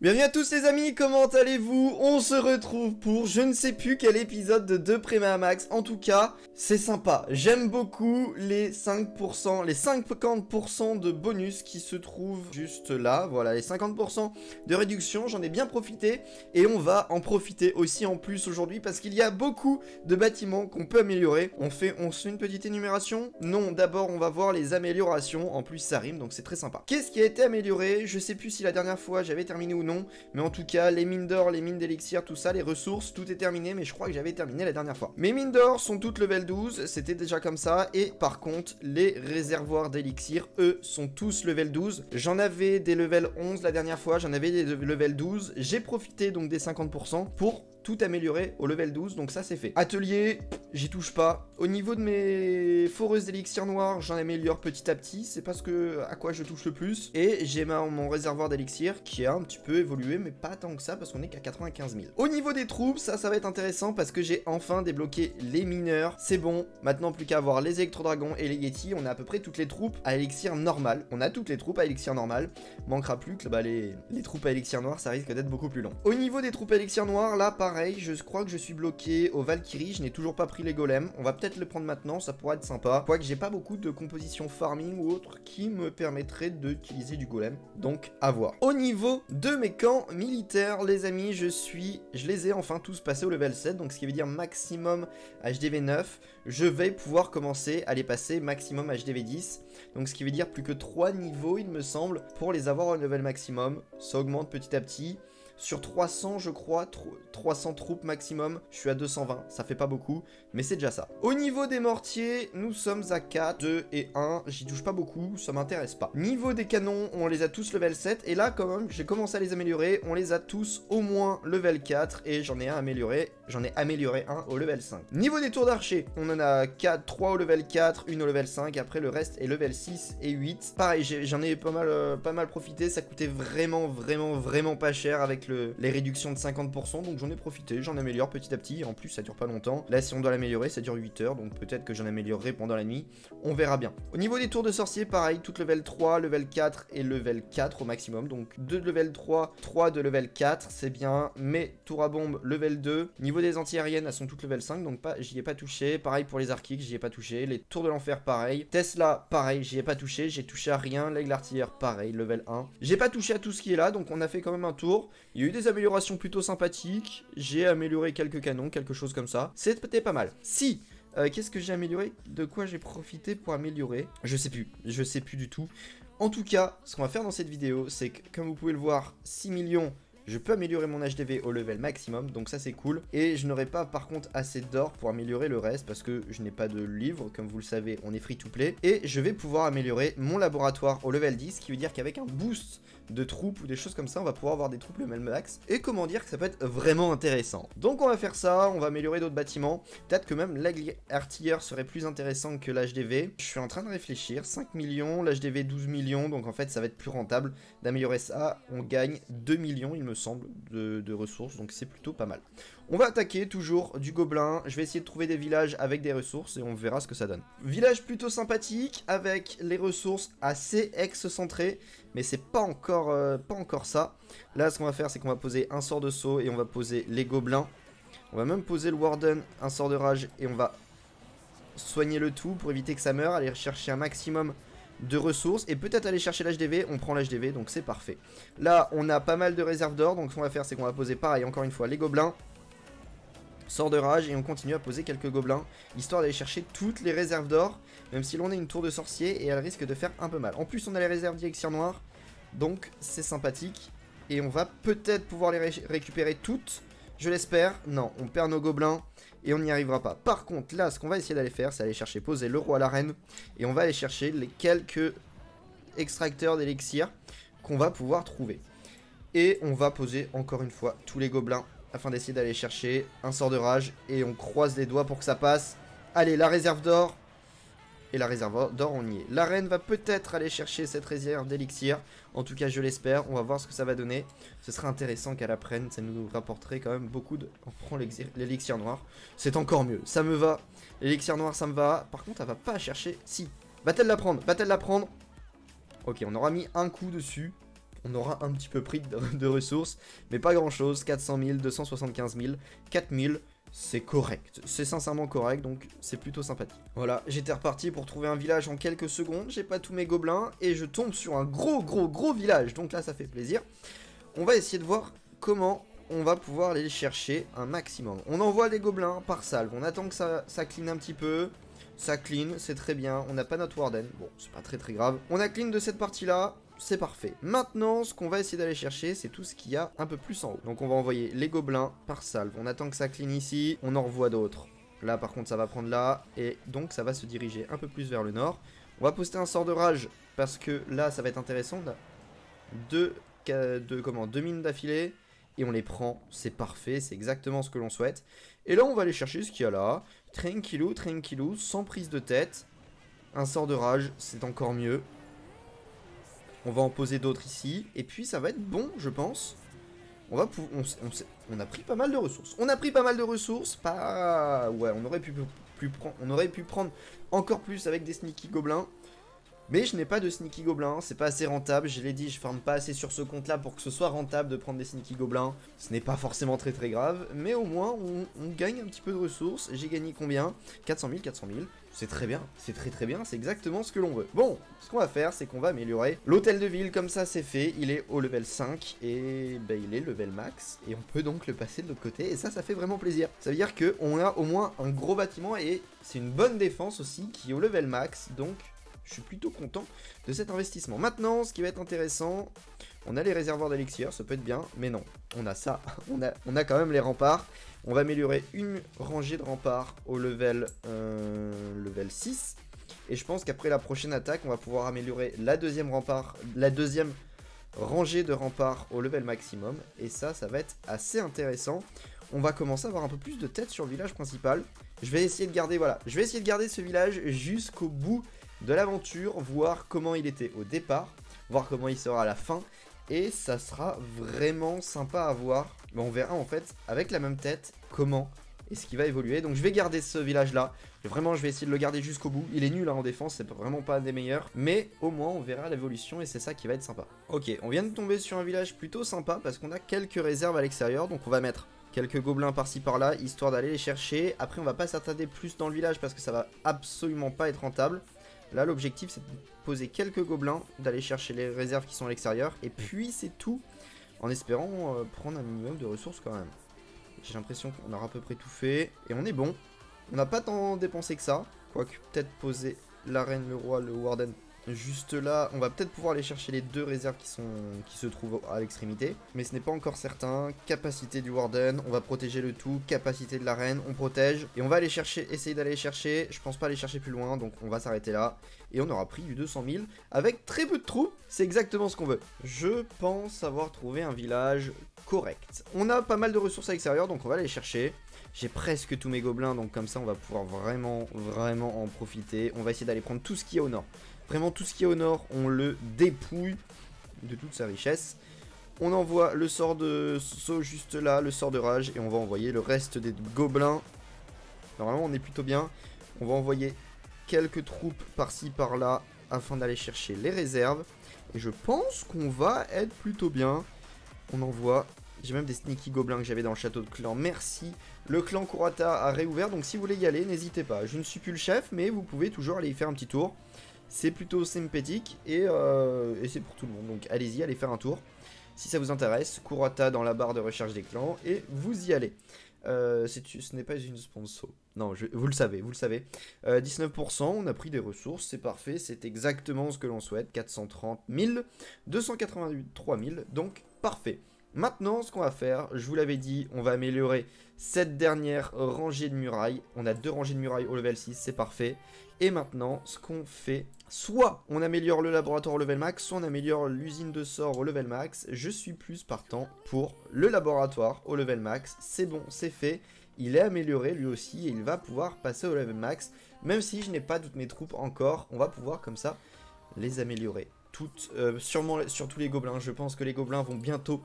Bienvenue à tous les amis, comment allez-vous? On se retrouve pour je ne sais plus quel épisode de 2 Préma Max. En tout cas, c'est sympa. J'aime beaucoup les 5%, les 50% de bonus qui se trouvent juste là. Voilà, les 50% de réduction, j'en ai bien profité. Et on va en profiter aussi en plus aujourd'hui parce qu'il y a beaucoup de bâtiments qu'on peut améliorer. On se fait une petite énumération? Non, d'abord on va voir les améliorations. En plus ça rime, donc c'est très sympa. Qu'est-ce qui a été amélioré? Je sais plus si la dernière fois j'avais terminé ou non. Mais en tout cas, les mines d'or, les mines d'élixir, tout ça, les ressources, tout est terminé. Mais je crois que j'avais terminé la dernière fois. Mes mines d'or sont toutes level 12, c'était déjà comme ça. Et par contre, les réservoirs d'élixir, eux, sont tous level 12. J'en avais des level 11 la dernière fois, j'en avais des level 12. J'ai profité donc des 50% pour tout améliorer au level 12, donc ça c'est fait. Atelier, j'y touche pas. Au niveau de mes foreuses d'élixir noir, j'en améliore petit à petit, c'est pas à quoi je touche le plus. Et j'ai mon réservoir d'élixir qui a un petit peu évolué, mais pas tant que ça parce qu'on est qu'à 95 000. Au niveau des troupes, ça va être intéressant parce que j'ai enfin débloqué les mineurs. C'est bon, maintenant plus qu'à avoir les électro-dragons et les Yeti, on a à peu près toutes les troupes à élixir normal. On a toutes les troupes à élixir normal. Manquera plus que les troupes à élixir noir, ça risque d'être beaucoup plus long. Au niveau des troupes à élixir noir, là pareil, je crois que je suis bloqué au Valkyrie, je n'ai toujours pas pris les golems. On va peut-être le prendre maintenant, ça pourrait être sympa. Quoique j'ai pas beaucoup de composition farming ou autre qui me permettrait d'utiliser du golem. Donc à voir. Au niveau de mes camps militaires, les amis, je les ai enfin tous passés au level 7, donc ce qui veut dire maximum HDV 9. Je vais pouvoir commencer à les passer maximum HDV 10. Donc ce qui veut dire plus que 3 niveaux, il me semble, pour les avoir au level maximum. Ça augmente petit à petit. Sur 300, je crois, 300 troupes maximum, je suis à 220, ça fait pas beaucoup, mais c'est déjà ça. Au niveau des mortiers, nous sommes à 4, 2 et 1, j'y touche pas beaucoup, ça m'intéresse pas. Niveau des canons, on les a tous level 7, et là, quand même, j'ai commencé à les améliorer, on les a tous au moins level 4, et j'en ai amélioré un au level 5. Niveau des tours d'archer, on en a 4, 3 au level 4, une au level 5, après le reste est level 6 et 8. Pareil, j'en ai pas mal profité, ça coûtait vraiment pas cher avec les réductions de 50%, donc j'en ai profité, j'en améliore petit à petit, en plus ça dure pas longtemps. Là si on doit l'améliorer, ça dure 8 heures, donc peut-être que j'en améliorerai pendant la nuit, on verra bien. Au niveau des tours de sorcier, pareil, toutes level 3, level 4 et level 4 au maximum, donc 2 de level 3, 3 de level 4, c'est bien. Mes tours à bombe level 2, niveau des anti-aériennes, elles sont toutes level 5, donc j'y ai pas touché. Pareil pour les archiques, j'y ai pas touché. Les tours de l'enfer, pareil. Tesla, pareil, j'y ai pas touché, j'ai touché à rien. L'aigle artillère, pareil, level 1. J'ai pas touché à tout ce qui est là, donc on a fait quand même un tour. Il y a eu des améliorations plutôt sympathiques. J'ai amélioré quelques canons, quelque chose comme ça. C'était pas mal. Si qu'est-ce que j'ai amélioré? De quoi j'ai profité pour améliorer? Je sais plus du tout. En tout cas, ce qu'on va faire dans cette vidéo, c'est que, comme vous pouvez le voir, 6 millions, je peux améliorer mon HDV au level maximum, donc ça c'est cool. Et je n'aurai pas par contre assez d'or pour améliorer le reste, parce que je n'ai pas de livre, comme vous le savez, on est free to play. Et je vais pouvoir améliorer mon laboratoire au level 10, ce qui veut dire qu'avec un boost de troupes ou des choses comme ça, on va pouvoir avoir des troupes level max. Et comment dire que ça peut être vraiment intéressant. Donc on va faire ça, on va améliorer d'autres bâtiments. Peut-être que même l'aigle artilleur serait plus intéressant que l'HDV. Je suis en train de réfléchir, 5 millions, l'HDV 12 millions, donc en fait ça va être plus rentable d'améliorer ça. On gagne 2 millions il me semble de ressources, donc c'est plutôt pas mal. On va attaquer toujours du gobelin, je vais essayer de trouver des villages avec des ressources et on verra ce que ça donne. Village plutôt sympathique avec les ressources assez ex-centrées, mais c'est pas encore ça. Là ce qu'on va faire c'est qu'on va poser un sort de saut et on va poser les gobelins. On va même poser le warden, un sort de rage et on va soigner le tout pour éviter que ça meure, aller chercher un maximum de ressources et peut-être aller chercher l'HDV, on prend l'HDV donc c'est parfait. Là on a pas mal de réserves d'or, donc ce qu'on va faire c'est qu'on va poser pareil encore une fois les gobelins, sort de rage et on continue à poser quelques gobelins histoire d'aller chercher toutes les réserves d'or, même si l'on a une tour de sorcier et elle risque de faire un peu mal. En plus on a les réserves d'élixir noir, donc c'est sympathique et on va peut-être pouvoir les récupérer toutes. Je l'espère. Non, on perd nos gobelins et on n'y arrivera pas. Par contre, là, ce qu'on va essayer d'aller faire, c'est aller chercher, poser le roi à l'arène. Et on va aller chercher les quelques extracteurs d'élixir qu'on va pouvoir trouver. Et on va poser encore une fois tous les gobelins afin d'essayer d'aller chercher un sort de rage. Et on croise les doigts pour que ça passe. Allez, la réserve d'or. Et la réserve d'or, on y est. La reine va peut-être aller chercher cette réserve d'élixir. En tout cas, je l'espère. On va voir ce que ça va donner. Ce serait intéressant qu'elle la prenne. Ça nous rapporterait quand même beaucoup de... On prend l'élixir noir. C'est encore mieux. Ça me va. L'élixir noir, ça me va. Par contre, elle va pas chercher... Si. Va-t-elle la prendre? Va-t-elle la prendre? Ok, on aura mis un coup dessus. On aura un petit peu pris de ressources, mais pas grand chose. 400 000, 275 000, 4000, c'est correct. C'est sincèrement correct, donc c'est plutôt sympathique. Voilà, j'étais reparti pour trouver un village en quelques secondes. J'ai pas tous mes gobelins et je tombe sur un gros village. Donc là, ça fait plaisir. On va essayer de voir comment on va pouvoir aller chercher un maximum. On envoie les gobelins par salve. On attend que ça clean un petit peu. Ça clean, c'est très bien. On n'a pas notre warden. Bon, c'est pas très grave. On a clean de cette partie-là. C'est parfait. Maintenant, ce qu'on va essayer d'aller chercher, c'est tout ce qu'il y a un peu plus en haut. Donc on va envoyer les gobelins par salve. On attend que ça clean ici. On en revoit d'autres. Là, par contre, ça va prendre là. Et donc, ça va se diriger un peu plus vers le nord. On va poster un sort de rage. Parce que là, ça va être intéressant. Deux mines d'affilée. Et on les prend. C'est parfait. C'est exactement ce que l'on souhaite. Et là, on va aller chercher ce qu'il y a là. Tranquillou, tranquillou. Sans prise de tête. Un sort de rage, c'est encore mieux. On va en poser d'autres ici. Et puis ça va être bon, je pense. On a pris pas mal de ressources. On a pris pas mal de ressources. Pas... Ouais, on aurait pu prendre encore plus avec des sneaky gobelins. Mais je n'ai pas de sneaky gobelins. C'est pas assez rentable. Je l'ai dit, je farme pas assez sur ce compte-là pour que ce soit rentable de prendre des sneaky gobelins. Ce n'est pas forcément très grave. Mais au moins, on gagne un petit peu de ressources. J'ai gagné combien? 400 000, 400 000. C'est très bien, c'est très bien, c'est exactement ce que l'on veut. Bon, ce qu'on va faire, c'est qu'on va améliorer l'hôtel de ville, comme ça c'est fait, il est au level 5, et ben, il est level max, et on peut donc le passer de l'autre côté, et ça fait vraiment plaisir. Ça veut dire qu'on a au moins un gros bâtiment, et c'est une bonne défense aussi, qui est au level max, donc je suis plutôt content de cet investissement. Maintenant, ce qui va être intéressant, on a les réservoirs d'élixir, ça peut être bien, mais non, on a ça, on a quand même les remparts. On va améliorer une rangée de remparts au level 6. Et je pense qu'après la prochaine attaque, on va pouvoir améliorer la deuxième rangée de remparts au level maximum. Et ça va être assez intéressant. On va commencer à avoir un peu plus de tête sur le village principal. Je vais essayer de garder, voilà, je vais essayer de garder ce village jusqu'au bout de l'aventure, voir comment il était au départ, voir comment il sera à la fin. Et ça sera vraiment sympa à voir. Mais on verra en fait avec la même tête comment est-ce qu'il va évoluer. Donc je vais garder ce village là. Vraiment je vais essayer de le garder jusqu'au bout. Il est nul hein, en défense, c'est vraiment pas un des meilleurs. Mais au moins on verra l'évolution et c'est ça qui va être sympa. Ok, on vient de tomber sur un village plutôt sympa parce qu'on a quelques réserves à l'extérieur. Donc on va mettre quelques gobelins par-ci par-là histoire d'aller les chercher. Après on va pas s'attarder plus dans le village parce que ça va absolument pas être rentable. Là, l'objectif, c'est de poser quelques gobelins, d'aller chercher les réserves qui sont à l'extérieur. Et puis, c'est tout, en espérant prendre un minimum de ressources quand même. J'ai l'impression qu'on aura à peu près tout fait. Et on est bon. On n'a pas tant dépensé que ça. Quoique, peut-être poser la reine, le roi, le warden juste là. On va peut-être pouvoir aller chercher les deux réserves qui se trouvent à l'extrémité. Mais ce n'est pas encore certain. Capacité du warden, on va protéger le tout. Capacité de la reine, on protège. Et on va aller chercher, essayer d'aller chercher. Je pense pas aller chercher plus loin, donc on va s'arrêter là. Et on aura pris du 200 000 avec très peu de troupes. C'est exactement ce qu'on veut. Je pense avoir trouvé un village correct. On a pas mal de ressources à l'extérieur, donc on va aller les chercher. J'ai presque tous mes gobelins, donc comme ça on va pouvoir vraiment en profiter. On va essayer d'aller prendre tout ce qu'il y a au nord. Vraiment tout ce qui est au nord, on le dépouille de toute sa richesse. On envoie le sort de saut juste là, le sort de rage, et on va envoyer le reste des gobelins. Normalement on est plutôt bien. On va envoyer quelques troupes par-ci par-là afin d'aller chercher les réserves. Et je pense qu'on va être plutôt bien. On envoie... J'ai même des sneaky gobelins que j'avais dans le château de clan. Merci. Le clan Kurata a réouvert, donc si vous voulez y aller, n'hésitez pas. Je ne suis plus le chef, mais vous pouvez toujours aller y faire un petit tour. C'est plutôt sympathique et c'est pour tout le monde. Donc allez-y, allez faire un tour. Si ça vous intéresse, Kurata dans la barre de recherche des clans et vous y allez. Ce n'est pas une sponsor. Non, vous le savez, vous le savez. 19%, on a pris des ressources, c'est parfait. C'est exactement ce que l'on souhaite. 430 000, 283 000, donc parfait. Maintenant, ce qu'on va faire, je vous l'avais dit, on va améliorer cette dernière rangée de murailles. On a 2 rangées de murailles au level 6, c'est parfait. Et maintenant, ce qu'on fait, soit on améliore le laboratoire au level max, soit on améliore l'usine de sort au level max. Je suis plus partant pour le laboratoire au level max. C'est bon, c'est fait. Il est amélioré lui aussi et il va pouvoir passer au level max. Même si je n'ai pas toutes mes troupes encore, on va pouvoir comme ça les améliorer. Toutes, sûrement sur tous les gobelins. Je pense que les gobelins vont bientôt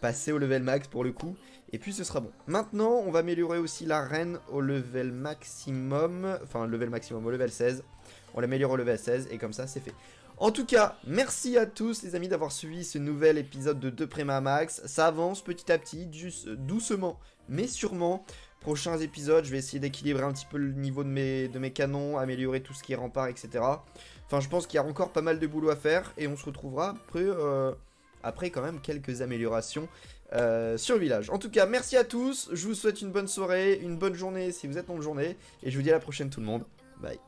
passer au level max pour le coup, et puis ce sera bon. Maintenant, on va améliorer aussi la reine au level maximum, enfin level maximum au level 16. On l'améliore au level 16, et comme ça, c'est fait. En tout cas, merci à tous les amis d'avoir suivi ce nouvel épisode de Préma Max. Ça avance petit à petit, doucement, mais sûrement. Prochains épisodes, je vais essayer d'équilibrer un petit peu le niveau de mes canons, améliorer tout ce qui est rempart, etc. Enfin, je pense qu'il y a encore pas mal de boulot à faire et on se retrouvera après quand même quelques améliorations sur le village. En tout cas, merci à tous. Je vous souhaite une bonne soirée, une bonne journée si vous êtes en journée et je vous dis à la prochaine tout le monde. Bye.